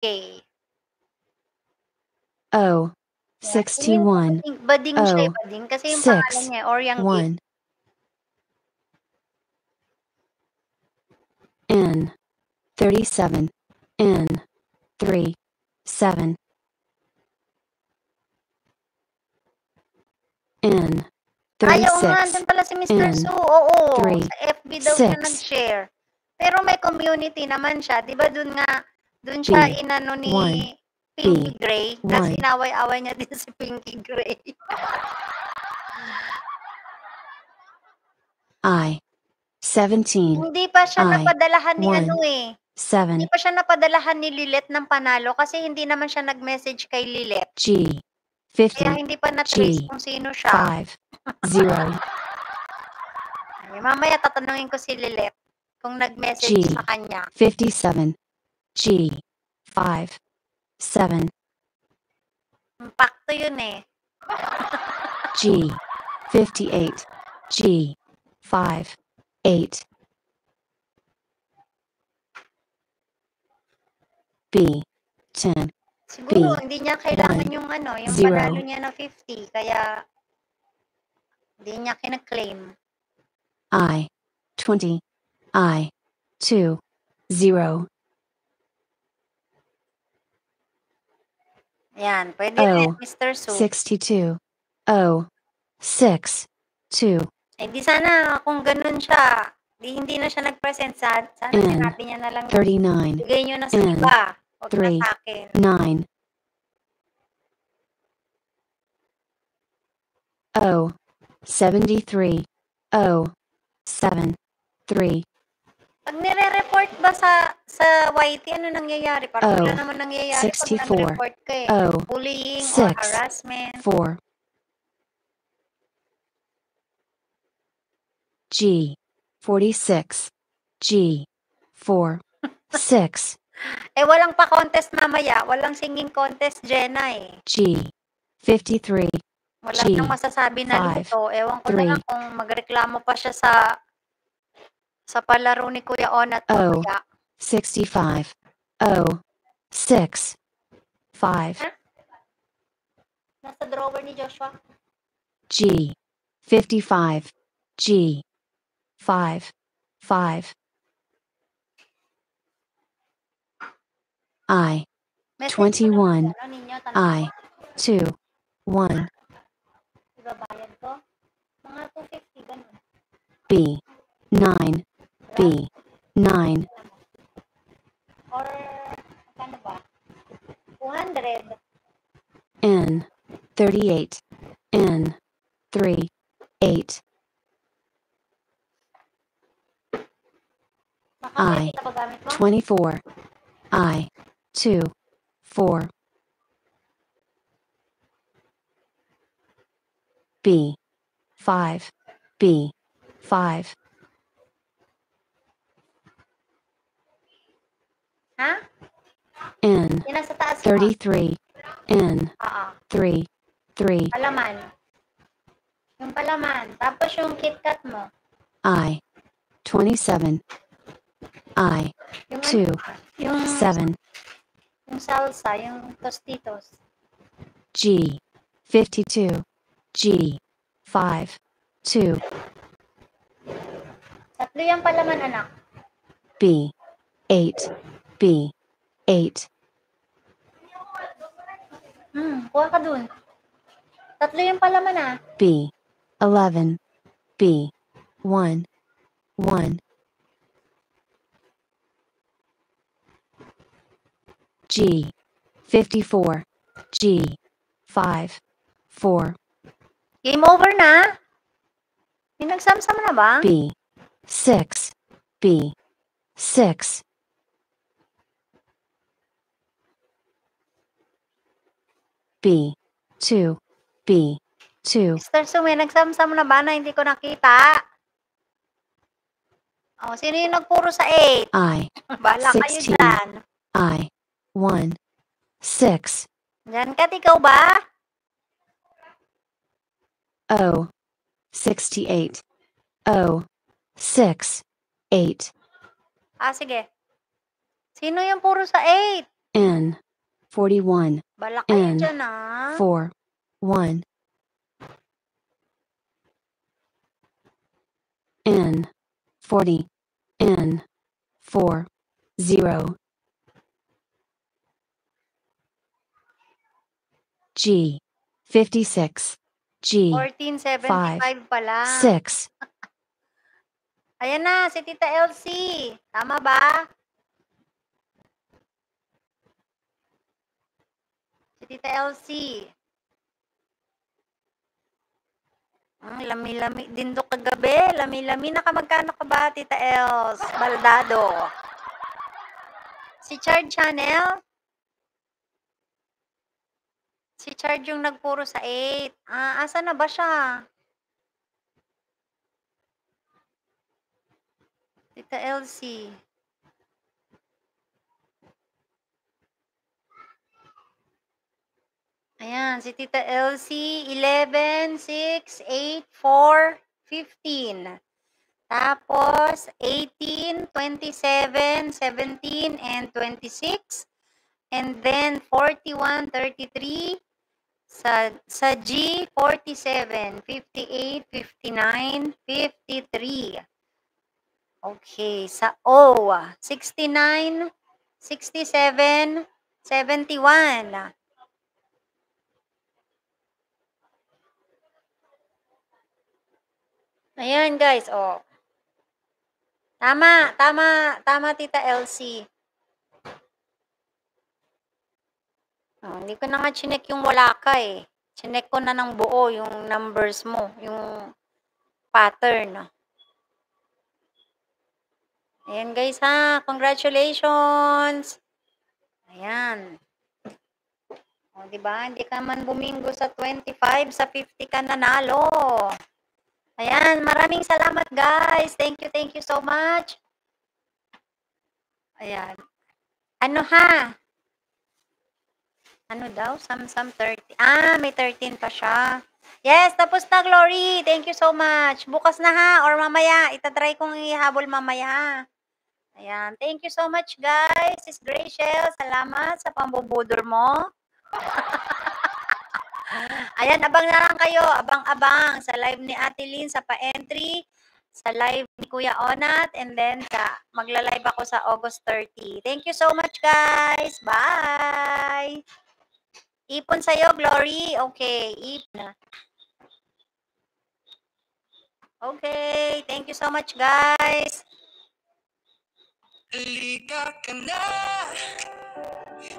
K. O. Yan. 61. Bading siya, O. bading. Kasi yung pangalan 6. niya, Oryang 1. N. 37. N. 3. 7. N. Ay, oo nga, 36. doon pala si Mr. N. Su. Oo, 3. sa FB daw siya 6. nag-share. Pero may community naman siya. Di ba doon nga, doon siya B. inano ni 1. Pinky B. Gray, na 1. sinaway-away niya din si Pinky Gray. I. 17. Hindi pa siya I. napadalahan ni 1. ano eh. 7. Hindi pa siya napadalahan ni Lilet ng panalo kasi hindi naman siya nag-message kay Lilet. G. Kaya 50. hindi pa na-trace G. kung sino siya. 5. 0. Ay, mamaya tatanungin ko si Lilet kung nag-message G. sa kanya. 57. G. 5. 7. Impacto yun eh. G. 58. G. 5. 8. B. 10. Siguro B. hindi niya kailangan 1. yung ano, yung 0. panalo niya na 50 kaya hindi niya kina-claim. I. 20. I. 2. 0. Ayan, pwede rin, O. Mr. Su. 62. O. 6. 2. Eh di sana kung ganun siya, di hindi na siya nag-present sana N. sinabi niya na lang na 39. bigay niyo na sa N. iba, wag na 3. sa akin. 9. O. 73. O. 7. 3. Pag nire-report ba sa YT, ano nangyayari? Parang wala naman nangyayari pag 64. nag-report ka eh. O. Bullying or 6. harassment. 4. G. 46. G. 4. 6. Eh walang pa contest mamaya, walang singing contest, Jenna eh. G. 53. Wala G. nang masasabi na 5. luto. Ewan ko 3. na lang kung magreklamo pa siya sa palaro ni Kuya Onat O. mamaya. 65. O. 6. 5. Nasa drawer ni Joshua. G. 55. G. 5. 5. I. 21. I. 2. 1. Ibabayad ko? Mga 250, ganun. B. 9. B. 9. Or, ano ba? 200. N. 38. N. 3. 8. I. 24. I. 2. 4. B. 5. B. 5. Ha? N. Yan nasa taas mo. 33. N. 3. 3. Palaman. Yung palaman. Tapos yung KitKat mo. I. 27. I. Yung 2. yung 7. yung salsa, yung tostitos. G. 52. G. 5. 2. Tatlo yung palaman, anak. B. 8. B. 8. Kuha ka dun. Tatlo yung palaman ah. B. 11. B. 1. 1. G. 54. G. 5. 4. Game over na. Yung nagsam-sam na ba? B. 6. B. 6. B. 2. B. 2. Mr. Sume, nagsam-sam na ba na hindi ko nakita? Oh, sino yung nagpuro sa 8? I. Bala kayo 16. dyan. I. 1. 6. Dyan ka, ikaw ba? O. 68. O. 6. 8. Ah, sige. Sino yung puro sa 8? N 41 Bala kayo N dyan, ah. 4 1 N 40 N 4 0 G 56 G 1475 pala. 6 Ayan na, si Tita Elsie. Tama ba? Si Tita Elsie. Lami-lami din do kagabi. Lami-lami. Nakamagkano ka ba, Tita Els? Baldado. Si Chard Channel? Si Chard yung nagpuro sa 8. Asa na ba siya? Tita Elsie. Ayan, si Tita Elsie, 11, 6, 8, 4, 15. Tapos, 18, 27, 17, and 26. And then, 41, 33. Sa G, 47, 58, 59, 53. Okay, sa O, 69, 67, 71. Ayan guys, oh. Tama, Tita Elsie. Hindi ko na nga chinek yung wala ka eh. Chinek ko na ng buo yung numbers mo, yung pattern. Ayan guys ha, congratulations. Ayan. O, diba? Hindi ka man buminggo sa 25, sa 50 ka nanalo. Ayan, maraming salamat guys. Thank you so much. Ayan. Ano ha? Ano daw? Some 30. May 13 pa siya. Yes, tapos na, Glory. Thank you so much. Bukas na ha, or mamaya. Itatry kong ihabol mamaya. Ayan. Thank you so much, guys. Sis Graciel, salamat sa pambubudor mo. Ayan, abang na lang kayo. Abang-abang sa live ni Ate Lynn sa pa-entry, sa live ni Kuya Onat, and then magla-live ako sa August 30. Thank you so much, guys. Bye! Ipon sa'yo, Glory. Okay, ipon. Okay, thank you so much, guys. Halika ka na,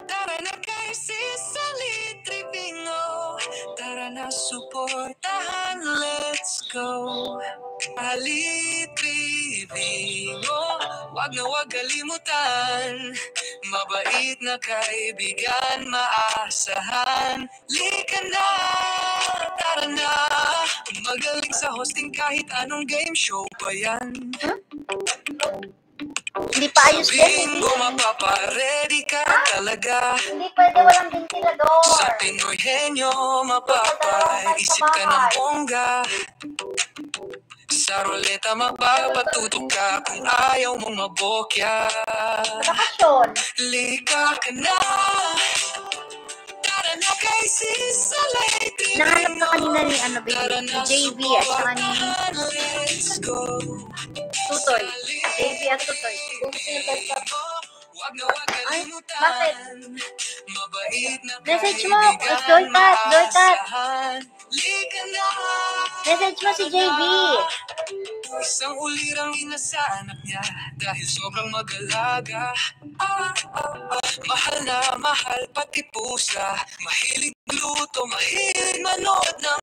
tara na kay Sisali Tribingo, tara na suportahan, let's go. Ali Tribingo, wag na wag kalimutan, mabait na kaibigan, maasahan. Halika na, tara na, magaling sa hosting kahit anong game show pa yan. Hindi pa ayos yan, Bingo, mapaparedy ka talaga. Hindi pwede, walang ventilador. Sa Pinoy henyo, mapapaisip ka ng bongga. Sa ruleta, mapapatutok ka kung ayaw mong mabokya. Bakasyon. Lika ka na, tara na kay Sisalay Nahanap Tribingo. ka kanina ni ni JV at saka ni Let's go. Tutoy. JV at Tutoy. Wag na wag Ay, kalimutan. bakit? Mabait na Message mo, kaibigan, Joycat. maasahan. Lika na. Message mo si JV. Isang ulirang ina sa anak niya dahil sobrang mag-alaga. Mahal na mahal pati pusa, mahilig luto, mahilig manood ng